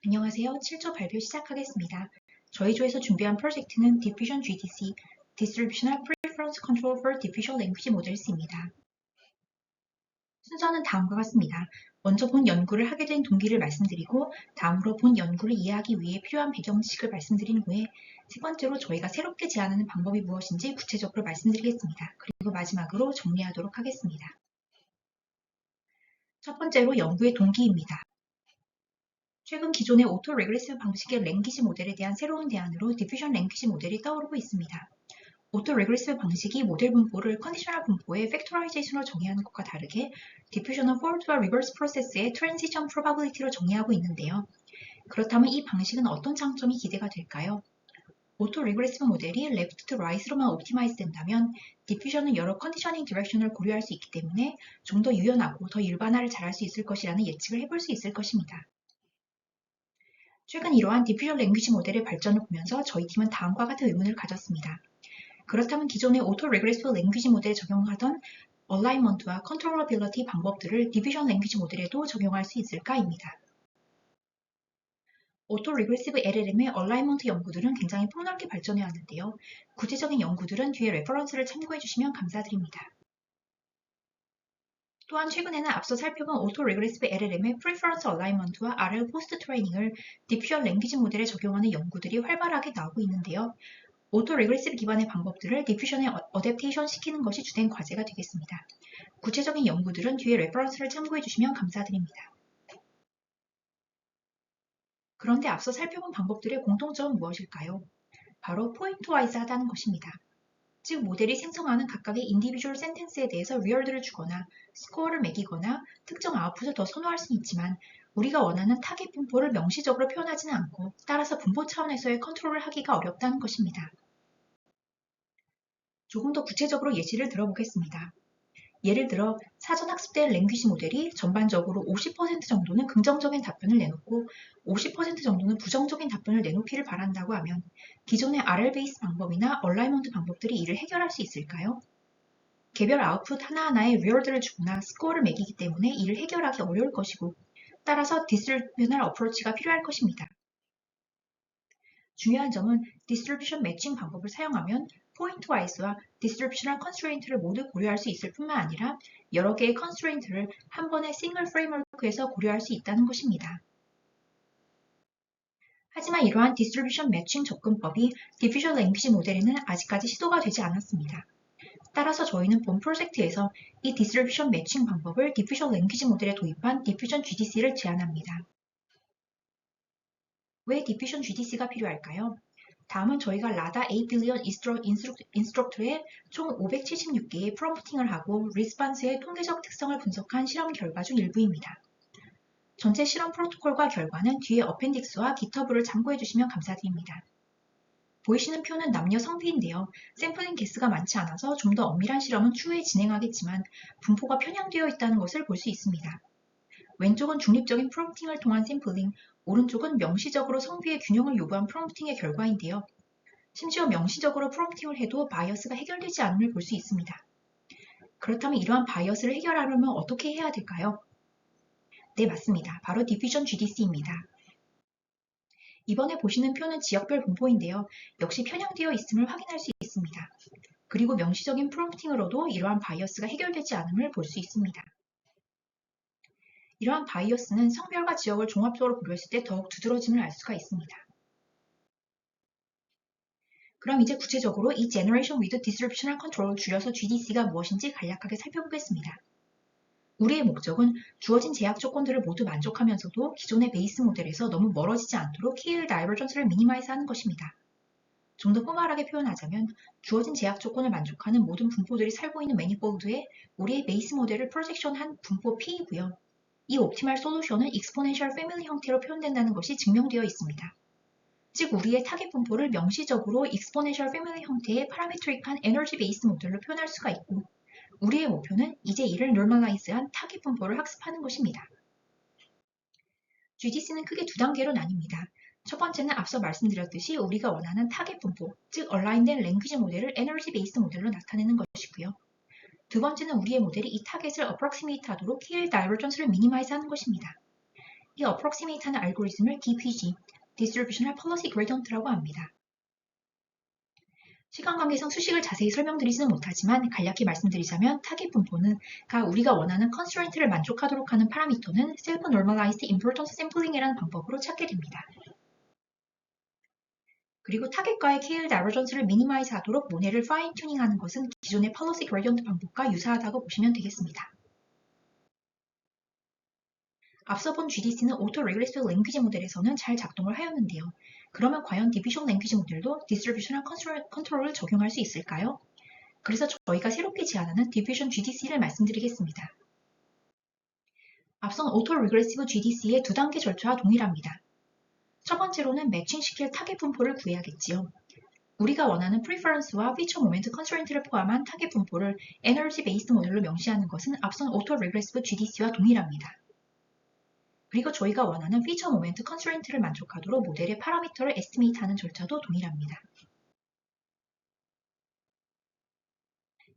안녕하세요. 7조 발표 시작하겠습니다. 저희 조에서 준비한 프로젝트는 Diffusion GDC, Distributional Preference Control for Diffusion Language Models입니다. 순서는 다음과 같습니다. 먼저 본 연구를 하게 된 동기를 말씀드리고, 다음으로 본 연구를 이해하기 위해 필요한 배경 지식을 말씀드린 후에, 세 번째로 저희가 새롭게 제안하는 방법이 무엇인지 구체적으로 말씀드리겠습니다. 그리고 마지막으로 정리하도록 하겠습니다. 첫 번째로 연구의 동기입니다. 최근 기존의 오토 레그레시브 방식의 랭귀지 모델에 대한 새로운 대안으로 디퓨전 랭귀지 모델이 떠오르고 있습니다. 오토 레그레시브 방식이 모델 분포를 컨디셔널 분포의 팩토라이제이션으로 정의하는 것과 다르게 디퓨전은 포워드와 리버스 프로세스의 트랜지션 프로바빌리티로 정의하고 있는데요. 그렇다면 이 방식은 어떤 장점이 기대가 될까요? 오토 레그레시브 모델이 레프트 투 라이트로만 옵티마이즈 된다면 디퓨전은 여러 컨디셔닝 디렉션을 고려할 수 있기 때문에 좀 더 유연하고 더 일반화를 잘할 수 있을 것이라는 예측을 해볼 수 있을 것입니다. 최근 이러한 디퓨전 랭귀지 모델의 발전을 보면서 저희 팀은 다음과 같은 의문을 가졌습니다. 그렇다면 기존의 오토 레그레시브 랭귀지 모델에 적용하던 얼라이먼트와 컨트롤러빌리티 방법들을 디퓨전 랭귀지 모델에도 적용할 수 있을까입니다. 오토 레그레시브 LLM의 얼라이먼트 연구들은 굉장히 폭넓게 발전해 왔는데요. 구체적인 연구들은 뒤에 레퍼런스를 참고해 주시면 감사드립니다. 또한 최근에는 앞서 살펴본 오토 레그레시브 LLM의 프리퍼런스 얼라이먼트와 RL 포스트 트레이닝을 디퓨전 랭귀지 모델에 적용하는 연구들이 활발하게 나오고 있는데요. 오토 레그레시브 기반의 방법들을 디퓨전에 어댑테이션 시키는 것이 주된 과제가 되겠습니다. 구체적인 연구들은 뒤에 레퍼런스를 참고해 주시면 감사드립니다. 그런데 앞서 살펴본 방법들의 공통점은 무엇일까요? 바로 포인트와이즈 하다는 것입니다. 즉 모델이 생성하는 각각의 인디비주얼 센텐스에 대해서 리얼드를 주거나 스코어를 매기거나 특정 아웃풋을 더 선호할 수는 있지만 우리가 원하는 타겟 분포를 명시적으로 표현하지는 않고 따라서 분포 차원에서의 컨트롤을 하기가 어렵다는 것입니다. 조금 더 구체적으로 예시를 들어보겠습니다. 예를 들어 사전 학습된 랭귀지 모델이 전반적으로 50% 정도는 긍정적인 답변을 내놓고 50% 정도는 부정적인 답변을 내놓기를 바란다고 하면 기존의 RL 베이스 방법이나 얼라이먼트 방법들이 이를 해결할 수 있을까요? 개별 아웃풋 하나하나에 리워드를 주거나 스코어를 매기기 때문에 이를 해결하기 어려울 것이고 따라서 디스트리뷰셔널 어프로치가 필요할 것입니다. 중요한 점은 디스트리뷰션 매칭 방법을 사용하면 포인트와이즈와 디스트리뷰셔널 컨스트레인트를 모두 고려할 수 있을 뿐만 아니라 여러 개의 컨스트레인트를 한 번에 싱글 프레임워크에서 고려할 수 있다는 것입니다. 하지만 이러한 디스트리뷰션 매칭 접근법이 디퓨전 랭귀지 모델에는 아직까지 시도가 되지 않았습니다. 따라서 저희는 본 프로젝트에서 이 디스트리뷰션 매칭 방법을 디퓨전 랭귀지 모델에 도입한 디퓨전 GDC를 제안합니다. 왜 디퓨전 GDC가 필요할까요? 다음은 저희가 라다 8빌리언 인스트럭터에 총 576개의 프롬프팅을 하고 리스판스의 통계적 특성을 분석한 실험 결과 중 일부입니다. 전체 실험 프로토콜과 결과는 뒤에 어펜딕스와 GitHub를 참고해 주시면 감사드립니다. 보이시는 표는 남녀 성비인데요. 샘플링 개수가 많지 않아서 좀 더 엄밀한 실험은 추후에 진행하겠지만 분포가 편향되어 있다는 것을 볼 수 있습니다. 왼쪽은 중립적인 프롬프팅을 통한 샘플링, 오른쪽은 명시적으로 성비의 균형을 요구한 프롬프팅의 결과인데요. 심지어 명시적으로 프롬프팅을 해도 바이어스가 해결되지 않음을 볼 수 있습니다. 그렇다면 이러한 바이어스를 해결하려면 어떻게 해야 될까요? 네, 맞습니다. 바로 디퓨전 GDC입니다. 이번에 보시는 표는 지역별 분포인데요. 역시 편향되어 있음을 확인할 수 있습니다. 그리고 명시적인 프롬프팅으로도 이러한 바이어스가 해결되지 않음을 볼 수 있습니다. 이러한 바이어스는 성별과 지역을 종합적으로 고려했을 때 더욱 두드러짐을 알 수가 있습니다. 그럼 이제 구체적으로 이 Generation with Distributional Control, 줄여서 GDC가 무엇인지 간략하게 살펴보겠습니다. 우리의 목적은 주어진 제약 조건들을 모두 만족하면서도 기존의 베이스 모델에서 너무 멀어지지 않도록 KL 다이버전스를 미니마이즈하는 것입니다. 좀 더 포멀하게 표현하자면 주어진 제약 조건을 만족하는 모든 분포들이 살고 있는 매니폴드에 우리의 베이스 모델을 프로젝션한 분포 P이고요. 이 옵티멀 솔루션은 익스포넨셜 패밀리 형태로 표현된다는 것이 증명되어 있습니다. 즉 우리의 타겟 분포를 명시적으로 익스포넨셜 패밀리 형태의 파라메트릭한 에너지 베이스 모델로 표현할 수가 있고 우리의 목표는 이제 이를 노멀라이즈한 타겟 분포를 학습하는 것입니다. GDC는 크게 두 단계로 나뉩니다. 첫 번째는 앞서 말씀드렸듯이 우리가 원하는 타겟 분포, 즉 얼라인된 랭귀지 모델을 에너지 베이스 모델로 나타내는 것이고요. 두 번째는 우리의 모델이 이 타겟을 어프록시메이트 하도록 KL 다이버전스를 미니마이즈 하는 것입니다. 이 approximate하는 알고리즘을 DPG, Distributional Policy Gradient라고 합니다. 시간 관계상 수식을 자세히 설명드리지는 못하지만 간략히 말씀드리자면 타깃 분포는 우리가 원하는 constraint를 만족하도록 하는 파라미터는 self-normalized importance sampling이라는 방법으로 찾게 됩니다. 그리고 타깃과의 KL 다이버전스를 미니마이즈 하도록 모델을 파인 튜닝하는 것은 기존의 policy gradient 방법과 유사하다고 보시면 되겠습니다. 앞서 본 GDC는 Auto Regressive Language 모델에서는 잘 작동을 하였는데요. 그러면 과연 Diffusion Language 모델도 Distributional Control을 적용할 수 있을까요? 그래서 저희가 새롭게 제안하는 Diffusion GDC를 말씀드리겠습니다. 앞선 Auto Regressive GDC의 두 단계 절차와 동일합니다. 첫 번째로는 매칭시킬 타겟 분포를 구해야겠지요. 우리가 원하는 Preference와 Feature Moment Constraint를 포함한 타겟 분포를 Energy Based 모델로 명시하는 것은 앞선 Auto Regressive GDC와 동일합니다. 그리고 저희가 원하는 Feature Moment Constraint를 만족하도록 모델의 파라미터를 에스티메이트하는 절차도 동일합니다.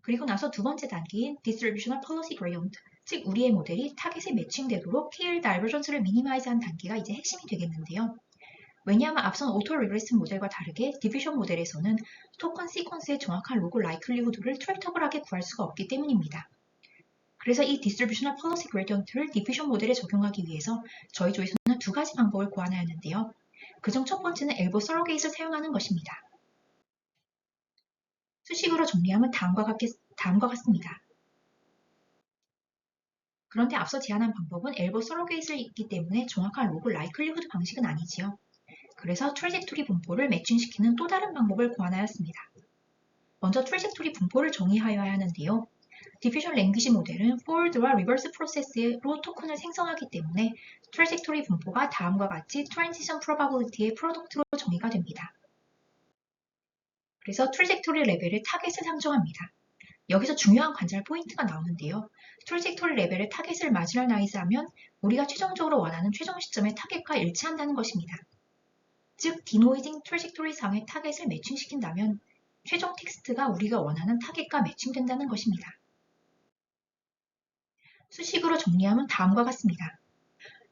그리고 나서 두 번째 단계인 Distributional Policy Gradient, 즉 우리의 모델이 타겟에 매칭되도록 KL 다이버전스를 미니마이즈한 단계가 이제 핵심이 되겠는데요. 왜냐하면 앞선 오토 리그레시브 모델과 다르게 디비전 모델에서는 토큰 시퀀스의 정확한 로그 라이클리후드를 트랙터블하게 구할 수가 없기 때문입니다. 그래서 이 디스트리뷰셔널 폴리시 그레디언트를 디비전 모델에 적용하기 위해서 저희 조에서는 두 가지 방법을 고안하였는데요. 그중 첫 번째는 엘보 서러게이트를 사용하는 것입니다. 수식으로 정리하면 다음과 같습니다. 그런데 앞서 제안한 방법은 엘보 서러게이트를 있기 때문에 정확한 로그 라이클리후드 방식은 아니지요. 그래서 트래젝토리 분포를 매칭시키는 또 다른 방법을 고안하였습니다. 먼저 트래젝토리 분포를 정의하여야 하는데요. 디퓨전 랭귀지 모델은 포워드와 리버스 프로세스로 토큰을 생성하기 때문에 트래젝토리 분포가 다음과 같이 트랜지션 프로바빌리티의 프로덕트로 정의가 됩니다. 그래서 트래젝토리 레벨의 타겟을 상정합니다. 여기서 중요한 관찰 포인트가 나오는데요. 트래젝토리 레벨의 타겟을 마지널라이즈하면 우리가 최종적으로 원하는 최종 시점의 타겟과 일치한다는 것입니다. 즉, 디노이징 트래젝토리 상의 타겟을 매칭시킨다면 최종 텍스트가 우리가 원하는 타겟과 매칭된다는 것입니다. 수식으로 정리하면 다음과 같습니다.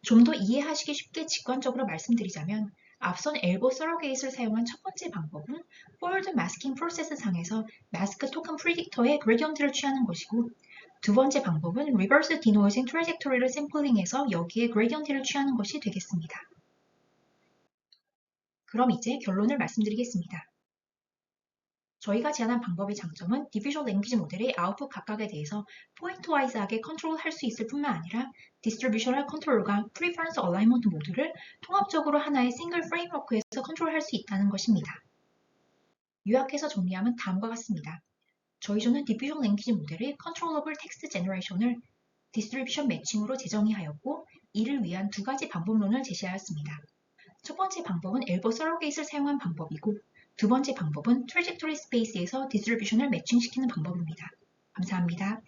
좀 더 이해하시기 쉽게 직관적으로 말씀드리자면 앞선 엘보 서러게이트를 사용한 첫 번째 방법은 포워드 마스킹 프로세스 상에서 마스크 토큰 프리딕터의 그레디언트를 취하는 것이고 두 번째 방법은 리버스 디노이징 트래젝토리를 샘플링해서 여기에 그레디언트를 취하는 것이 되겠습니다. 그럼 이제 결론을 말씀드리겠습니다. 저희가 제안한 방법의 장점은 디퓨전 랭귀지 모델의 아웃풋 각각에 대해서 포인트와이즈하게 컨트롤할 수 있을 뿐만 아니라 디스트리뷰셔널 컨트롤과 프리퍼런스 얼라이먼트 모두를 통합적으로 하나의 싱글 프레임워크에서 컨트롤할 수 있다는 것입니다. 요약해서 정리하면 다음과 같습니다. 저희 조는 디퓨전 랭귀지 모델의 컨트롤러블 텍스트 제너레이션을 디스트리뷰션 매칭으로 재정의하였고 이를 위한 두 가지 방법론을 제시하였습니다. 첫 번째 방법은 엘보 서러게이트를 사용한 방법이고 두 번째 방법은 트래젝토리 스페이스에서 디스트리뷰션을 매칭시키는 방법입니다. 감사합니다.